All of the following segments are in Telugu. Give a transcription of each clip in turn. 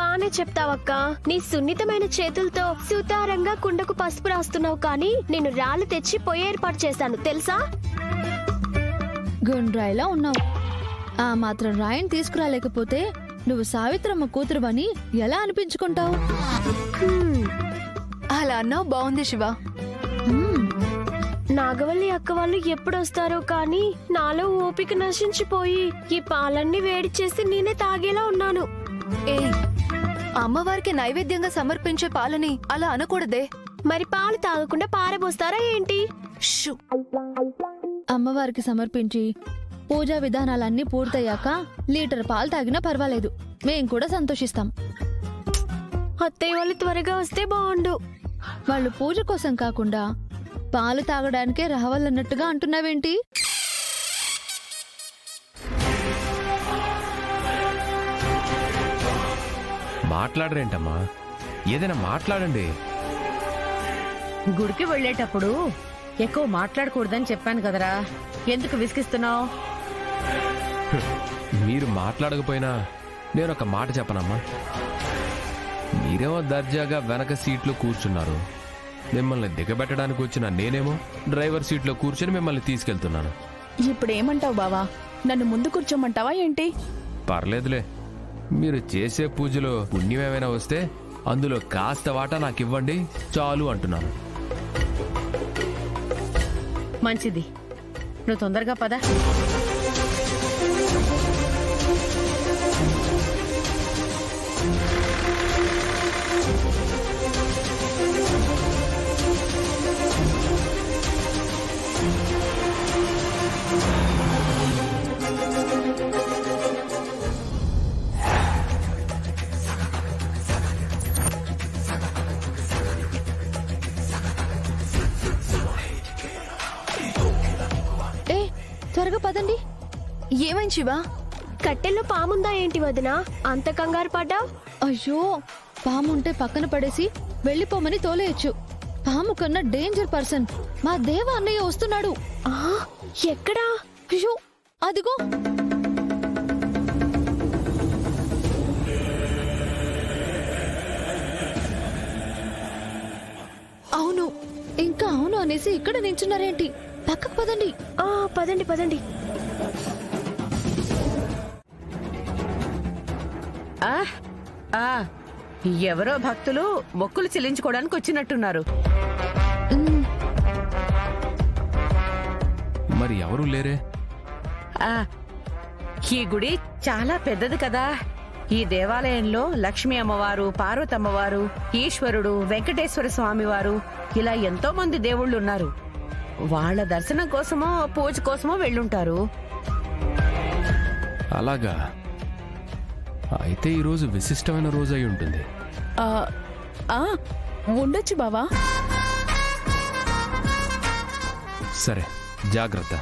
బానే చెప్తావక్క. నీ సున్నితమైన చేతులతో సుతారంగా కుండకు పసుపు రాస్తున్నావు, కానీ నేను రాళ్ళు తెచ్చి పొయ్యి ఏర్పాటు చేశాను తెలుసా? గుండ్రాయిలా ఉన్నావు. ఆ మాత్రం రాయిని తీసుకురాలేకపోతే నువ్వు సావిత్రమ్మ కూతురువని ఎలా అనిపించుకుంటావు? అలా అన్నావు, బాగుంది శివ. నాగవల్లి అక్క వాళ్ళు ఎప్పుడొస్తారో కానీ నాలో ఓపిక నశించిపోయి ఈ పాలన్నీ వేడి చేసి నేనే తాగేలా ఉన్నాను. ఏయ్, అమ్మవారికి నైవేద్యంగా సమర్పించే పాలని అలా అనకూడదే. మరి పాలు తాగకుండా పారబోస్తారా ఏంటి? షూ. అమ్మవారికి సమర్పించి పూజా విధానాలన్నీ పూర్తయ్యాక లీటర్ పాలు తాగినా పర్వాలేదు, మేం కూడా సంతోషిస్తాం. అత్తయ్య వాళ్ళు త్వరగా వస్తే బాగుండు. వాళ్ళు పూజ కోసం కాకుండా పాలు తాగడానికే రావాలన్నట్టుగా అంటున్నావేంటి? మాట్లాడరేంటమ్మా, ఏదైనా మాట్లాడండి. గుడికి వెళ్ళేటప్పుడు ఎక్కువ మాట్లాడకూడదని చెప్పాను కదరా, ఎందుకు విసిగిస్తున్నావు? మీరు మాట్లాడకపోయినా నేను ఒక మాట చెప్పనమ్మా. మీరేమో దర్జాగా వెనక సీట్లో కూర్చున్నారు, మిమ్మల్ని దిగబెట్టడానికి వచ్చిన నేనేమో డ్రైవర్ సీట్లో కూర్చొని మిమ్మల్ని తీసుకెళ్తున్నాను. ఇప్పుడేమంటావు బావా? నన్ను ముందు కూర్చోమంటావా ఏంటి? పర్లేదులే, మీరు చేసే పూజలో పుణ్యం ఏమైనా వస్తే అందులో కాస్త వాటా నాకు ఇవ్వండి చాలు అంటున్నాను. మంచిది, నువ్వు తొందరగా పద. ఏ త్వరగా పదండి. ఏమైంది శివ? కట్టెల్లో పాముందా ఏంటి వదినా, అంత కంగారు పడ్డా? అయ్యో, పాముంటే పక్కన పడేసి వెళ్ళిపోమని తోలేయచ్చు. పాము కన్నా డేంజర్ పర్సన్ మా దేవ అన్నయ్య వస్తున్నాడు. ఎక్కడా? అయ్యో, అదిగో. అవును. ఇంకా అవును అనేసి ఇక్కడ నించున్నారేంటి? పక్కకు పదండి. పదండి పదండి. ఎవరో భక్తులు మొక్కులు చెల్లించుకోవడానికి వచ్చినట్టున్నారు. మరి ఎవరూ లేరే? ఈ గుడి చాలా పెద్దది కదా. ఈ దేవాలయంలో లక్ష్మీ అమ్మవారు, పార్వతమ్మవారు, ఈశ్వరుడు, వెంకటేశ్వర స్వామివారు, ఇలా ఎంతో మంది దేవుళ్ళు ఉన్నారు. వాళ్ళ దర్శనం కోసమో పూజ కోసమో వెళ్ళుంటారు. అలాగా? అయితే ఈరోజు విశిష్టమైన రోజు అయి ఉంటుంది. ఉండొచ్చు బావా. సరే, జాగ్రత్త.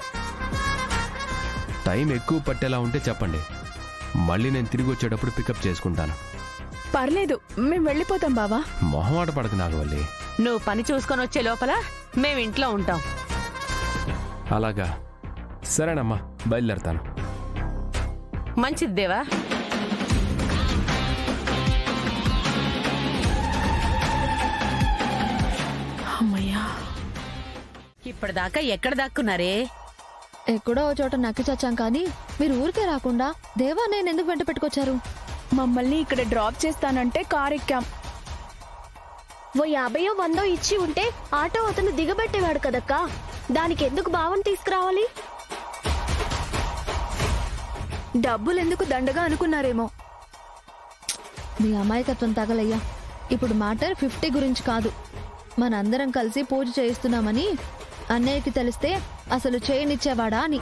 టైం ఎక్కువ పట్టేలా ఉంటే చెప్పండి, మళ్ళీ నేను తిరిగి వచ్చేటప్పుడు పికప్ చేసుకుంటాను. పర్లేదు, మేం వెళ్ళిపోతాం బావా. మొహమాట పడకు నాగవల్లి. నువ్వు పని చూసుకొని వచ్చే లోపల మేము ఇంట్లో ఉంటాం. అలాగా? సరేనమ్మా, బయలుదేరతాను. మంచిది దేవా. అమ్మయ్యా, ఇప్పటిదాకా ఎక్కడ దాక్కున్నారే? ఎక్కడో ఓ చోట నక్కి చచ్చాం, కానీ మీరు ఊరికే రాకుండా దేవా నేను ఎందుకు వెంట పెట్టుకొచ్చారు? మమ్మల్ని ఇక్కడ డ్రాప్ చేస్తానంటే కార్ ఎక్కాం. ఓ 50 100 ఇచ్చి ఉంటే ఆటో అతను దిగబెట్టేవాడు కదక్కా. దానికి ఎందుకు భావం తీసుకురావాలి? డబ్బులెందుకు దండగా అనుకున్నారేమో. మీ అమాయకత్వం తగలయ్యా. ఇప్పుడు మ్యాటర్ 50 గురించి కాదు, మనందరం కలిసి పూజ చేయిస్తున్నామని అన్నయ్యకి తెలిస్తే అసలు చేయనిచ్చేవాడా అని.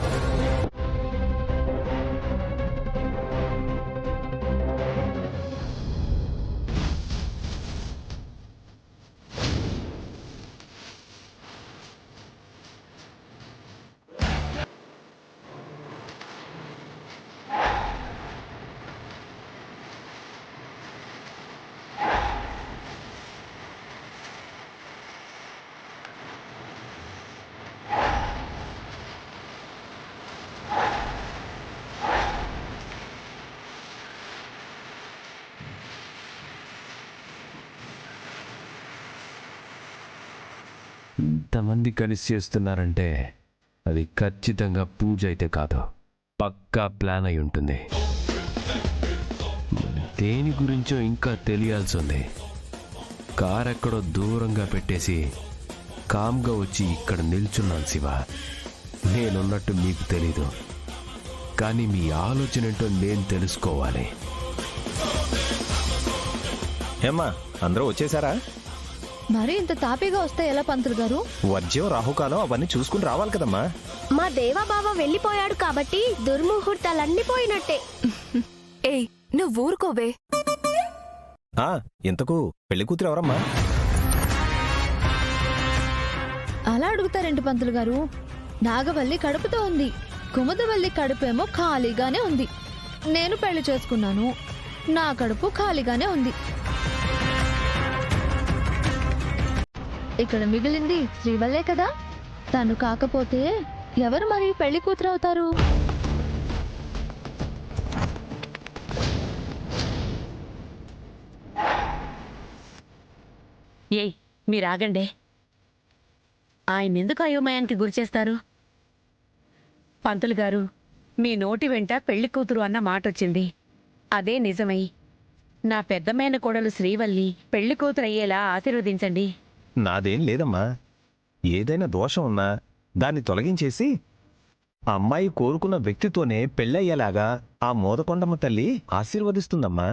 ఇంతమంది కలిసి చేస్తున్నారంటే అది ఖచ్చితంగా పూజ అయితే కాదు, పక్కా ప్లాన్ అయి ఉంటుంది. దేని గురించో ఇంకా తెలియాల్సి ఉంది. కార్ ఎక్కడో దూరంగా పెట్టేసి కామ్గా వచ్చి ఇక్కడ నిల్చున్నాను శివ. నేనున్నట్టు మీకు తెలీదు, కానీ మీ ఆలోచన ఏంటో నేను తెలుసుకోవాలి. ఏమ్మా అందరూ వచ్చేసారా? మరి ఇంత తాపీగా వస్తే ఎలా పంతులు గారు? వర్జ్యం రాహుకాలం అవన్నీ చూసుకుని రావాలి కదమ్మా. మా దేవబావ వెళ్ళిపోయాడు కాబట్టి దుర్ముహూర్తాలన్నీ పోయినట్టే. ఏయ్ నువ్వు ఊరుకోవే. ఆ ఇంతకు పెళ్లి కూతురు ఎవరమ్మా? అలా అడుగుతారేంటి పంతులు గారు? నాగవల్లి కడుపుతో ఉంది, కుముదవల్లి కడుపేమో ఖాళీగానే ఉంది. నేను పెళ్లి చేసుకున్నాను, నా కడుపు ఖాళీగానే ఉంది. ఇక్కడ మిగిలింది శ్రీవల్లే కదా. తను కాకపోతే ఎవరు మరి పెళ్లి కూతురు అవుతారు? ఏయ్ మీరాగండే. ఆయన ఎందుకు అయోమయానికి గురిచేస్తారు? పంతులు గారు, మీ నోటి వెంట పెళ్లి కూతురు అన్న మాట వచ్చింది. అదే నిజమై నా పెద్దమైన కోడలు శ్రీవల్లి పెళ్లి కూతురు అయ్యేలా ఆశీర్వదించండి. నాదేం లేదమ్మా. ఏదైనా దోషం ఉన్నా దాన్ని తొలగించేసి అమ్మాయి కోరుకున్న వ్యక్తితోనే పెళ్ళయ్యేలాగా ఆ మోదకొండమ్మ తల్లి ఆశీర్వదిస్తుందమ్మా.